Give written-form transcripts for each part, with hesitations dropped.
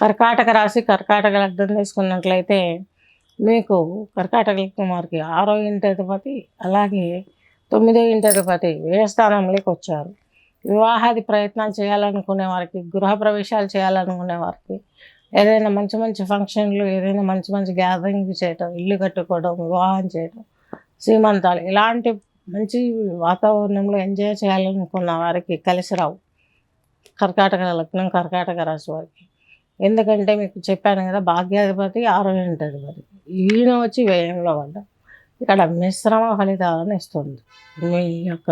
కర్కాటక రాశి కర్కాటక లగ్నం తీసుకున్నట్లయితే మీకు కర్కాటక లగ్నం వారికి 6వ ఇంటి అధిపతి అలాగే 9వ ఇంటి అధిపతి వ్యయస్థానంలోకి వచ్చారు. వివాహాది ప్రయత్నాలు చేయాలనుకునే వారికి, గృహ ప్రవేశాలు చేయాలనుకునే వారికి, ఏదైనా మంచి మంచి ఫంక్షన్లు, ఏదైనా మంచి మంచి గ్యాదరింగ్ చేయటం, ఇల్లు కట్టుకోవడం, వివాహం చేయడం, సీమంతాలు ఇలాంటి మంచి వాతావరణంలో ఎంజాయ్ చేయాలనుకున్న వారికి కలిసి రావు కర్కాటక లగ్నం కర్కాటక రాశి వారికి. ఎందుకంటే మీకు చెప్పాను కదా, భాగ్యాధిపతి 6వ ఇంటి అధిపతి, ఈయన వచ్చి వ్యయంలో పడ్డం ఇక్కడ మిశ్రమ ఫలితాలను ఇస్తుంది. మీ యొక్క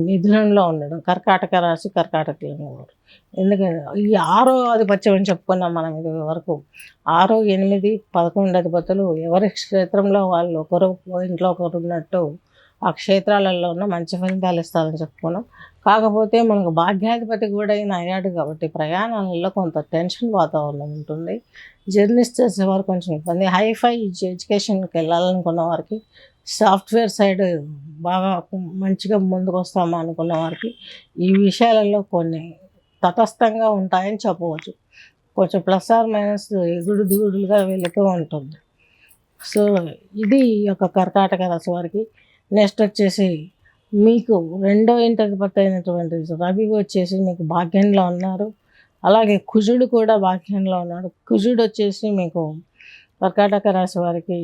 మిథునంలో ఉండడం కర్కాటక రాశి కర్కాటక లగ్నం వారు. ఎందుకంటే ఈ 6వ ఆధిపత్యం అని చెప్పుకున్నాం మనం ఇది వరకు. 6, 8, 11 అధిపతులు ఎవరి క్షేత్రంలో వాళ్ళు ఒకరు ఇంట్లో ఒకరు ఉన్నట్టు ఆ క్షేత్రాలలో ఉన్న మంచి ఫలితాలు ఇస్తారని చెప్పుకున్నాం. కాకపోతే మనకు భాగ్యాధిపతి కూడా అయినా అయ్యాడు కాబట్టి ప్రయాణాలలో కొంత టెన్షన్ వాతావరణం ఉంటుంది. జర్నీస్ చేసేవారు కొంచెం ఇబ్బంది. హైఫై ఎడ్యుకేషన్కి వెళ్ళాలనుకున్న వారికి, సాఫ్ట్వేర్ సైడ్ బాగా మంచిగా ముందుకు వస్తామా అనుకున్న వారికి ఈ విషయాలలో కొన్ని తటస్థంగా ఉంటాయని చెప్పవచ్చు. కొంచెం ప్లస్ ఆర్ మైనస్ ఎగుడు దిగుడులుగా వెళుతూ ఉంటుంది. సో ఇది ఈ యొక్క కర్కాటక రాశి వారికి. నెక్స్ట్ వచ్చేసి మీకు 2వ ఇంటి అధిపతి అయినటువంటి రవి వచ్చేసి మీకు భాగ్యంలో ఉన్నారు. అలాగే కుజుడు కూడా భాగ్యంలో ఉన్నాడు. కుజుడు వచ్చేసి మీకు కర్కాటక రాశి వారికి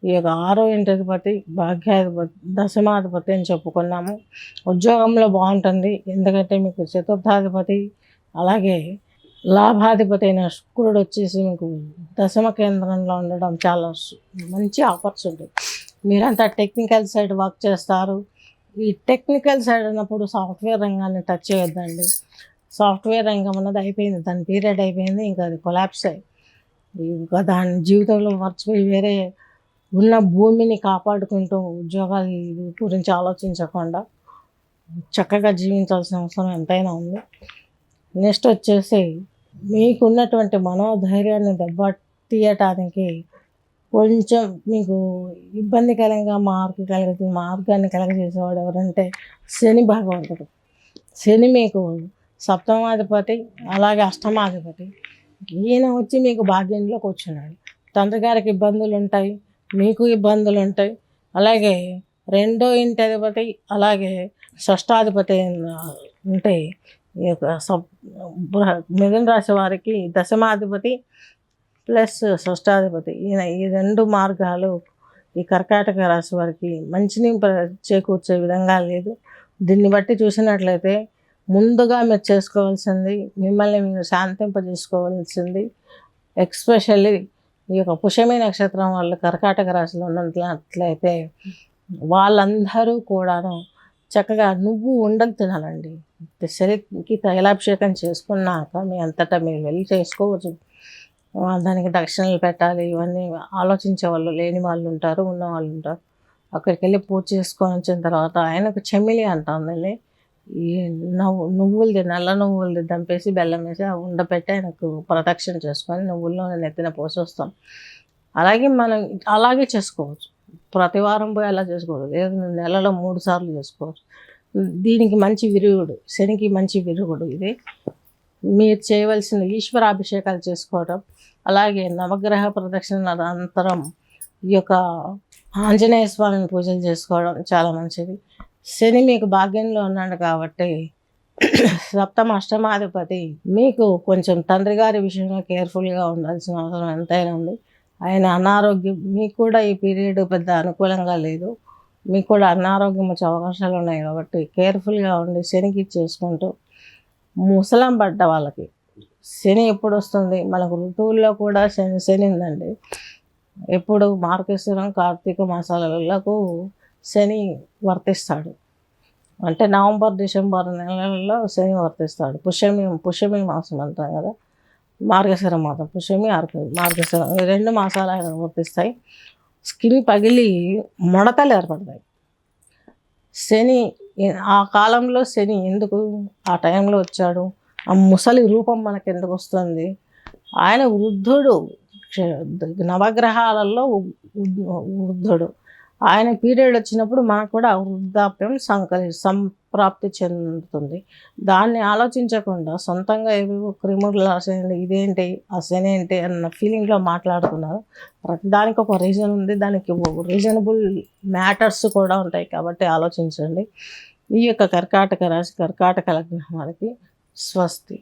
ఈ యొక్క 6వ ఇంటి అధిపతి, భాగ్యాధిపతి, దశమాధిపతి అని చెప్పుకున్నాము. ఉద్యోగంలో బాగుంటుంది. ఎందుకంటే మీకు చతుర్థాధిపతి అలాగే లాభాధిపతి అయిన శుక్రుడు వచ్చేసి మీకు దశమ కేంద్రంలో ఉండడం చాలా మంచి ఆపర్చునిటీ. మీరంతా టెక్నికల్ సైడ్ వర్క్ చేస్తారు. ఈ టెక్నికల్ సైడ్ అన్నప్పుడు సాఫ్ట్వేర్ రంగాన్ని టచ్ చేయొద్దండి. సాఫ్ట్వేర్ రంగం అన్నది అయిపోయింది, దాని పీరియడ్ అయిపోయింది. ఇంకా అది కొలాప్స్ అయ్యి ఇంకా దాని జీవితంలో మర్చిపోయి వేరే ఉన్న భూమిని కాపాడుకుంటూ ఉద్యోగాల గురించి ఆలోచించకుండా చక్కగా జీవించాల్సిన అవసరం ఎంతైనా ఉంది. నెక్స్ట్ వచ్చేసి మీకున్నటువంటి మనోధైర్యాన్ని దెబ్బతీయటానికి కొంచెం మీకు ఇబ్బందికరంగా మార్గాన్ని కలగజేసేవాడు ఎవరంటే శని భగవంతుడు. శని మీకు సప్తమాధిపతి అలాగే అష్టమాధిపతి. ఈయన వచ్చి మీకు భాగ్యంలోకి వచ్చినాడు. తండ్రి గారికి ఇబ్బందులు ఉంటాయి, మీకు ఇబ్బందులు ఉంటాయి. అలాగే 2వ ఇంటి అధిపతి అలాగే షష్టాధిపతి ఉంటే ఈ యొక్క మిథున రాశి వారికి దశమాధిపతి ప్లస్ షష్టాధిపతి ఈయన ఈ 2 మార్గాలు ఈ కర్కాటక రాశి వారికి మంచిని చేకూర్చే విధంగా లేదు. దీన్ని బట్టి చూసినట్లయితే ముందుగా మీరు చేసుకోవాల్సింది, మిమ్మల్ని మీరు శాంతింపజేసుకోవాల్సింది, ఎక్స్పెషల్లీ ఈ యొక్క పుష్యమి నక్షత్రం వాళ్ళు కర్కాటక రాశిలో ఉన్నట్లయితే వాళ్ళందరూ కూడాను చక్కగా నువ్వు ఉండలు తినాలండి. శరీరానికి తైలాభిషేకం చేసుకున్నాక మీ అంతటా మీరు వెళ్ళి చేసుకోవచ్చు. దానికి దక్షిణలు పెట్టాలి, ఇవన్నీ ఆలోచించే వాళ్ళు లేని వాళ్ళు ఉంటారు, ఉన్న వాళ్ళు ఉంటారు. అక్కడికి వెళ్ళి పూజ చేసుకొని వచ్చిన తర్వాత ఆయనకు చెమిలి అంటుందండి. ఈ నువ్వులది నల్ల నువ్వులది దంపేసి బెల్లం వేసి ఉండపెట్టి ఆయనకు ప్రదక్షిణ చేసుకొని నువ్వుల్లో నెత్తిన పోసి వస్తాం. అలాగే మనం అలాగే చేసుకోవచ్చు. ప్రతి వారం పోయి అలా చేసుకోవచ్చు, లేదు నెలలో 3 సార్లు చేసుకోవచ్చు. దీనికి మంచి విరుగుడు, శనికి మంచి విరుగుడు ఇది. మీరు చేయవలసిన ఈశ్వరాభిషేకాలు చేసుకోవడం, అలాగే నవగ్రహ ప్రదక్షిణ అనంతరం ఈ యొక్క ఆంజనేయ స్వామిని పూజలు చేసుకోవడం చాలా మంచిది. శని మీకు భాగ్యంలో ఉన్నాడు కాబట్టి సప్తమ అష్టమాధిపతి మీకు కొంచెం తండ్రి గారి విషయంలో కేర్ఫుల్గా ఉండాల్సిన అవసరం ఎంతైనా ఉంది. ఆయన అనారోగ్యం మీకు కూడా ఈ పీరియడ్ పెద్ద అనుకూలంగా లేదు, మీకు కూడా అనారోగ్యం వచ్చే అవకాశాలు ఉన్నాయి కాబట్టి కేర్ఫుల్గా ఉండి శనికి చేసుకుంటూ. ముసలం పడ్డ వాళ్ళకి శని ఎప్పుడు వస్తుంది, మనకు ఋతువుల్లో కూడా శని ఉందండి. ఎప్పుడు మార్గశిరం కార్తీక మాసాలకు శని వర్తిస్తాడు. అంటే నవంబర్ డిసెంబర్ నెలలలో శని వర్తిస్తాడు. పుష్యమి మాసం అంటాం కదా, మార్గశిర మాసం, పుష్యమి మార్గశిరం ఈ 2 మాసాలు ఆయన వర్తిస్తాయి. స్కిన్ పగిలి ముడతలు ఏర్పడతాయి. శని ఆ కాలంలో శని ఎందుకు ఆ టైంలో వచ్చాడు, ఆ ముసలి రూపం మనకు ఎందుకు వస్తుంది? ఆయన వృద్ధుడు, నవగ్రహాలలో వృద్ధుడు. ఆయన పీరియడ్ వచ్చినప్పుడు మనకు కూడా వృద్ధాప్యం సంప్రాప్తి చెందుతుంది. దాన్ని ఆలోచించకుండా సొంతంగా ఏవేవో క్రిములు రాసేయండి, ఇదేంటి అసలు ఏంటి అన్న ఫీలింగ్లో మాట్లాడుతున్నారు. ప్రతిదానికి ఒక రీజన్ ఉంది, దానికి రీజనబుల్ మ్యాటర్స్ కూడా ఉంటాయి. కాబట్టి ఆలోచించండి. ఈ యొక్క కర్కాటక రాశి కర్కాటక లగ్నం వారికి స్వస్తి.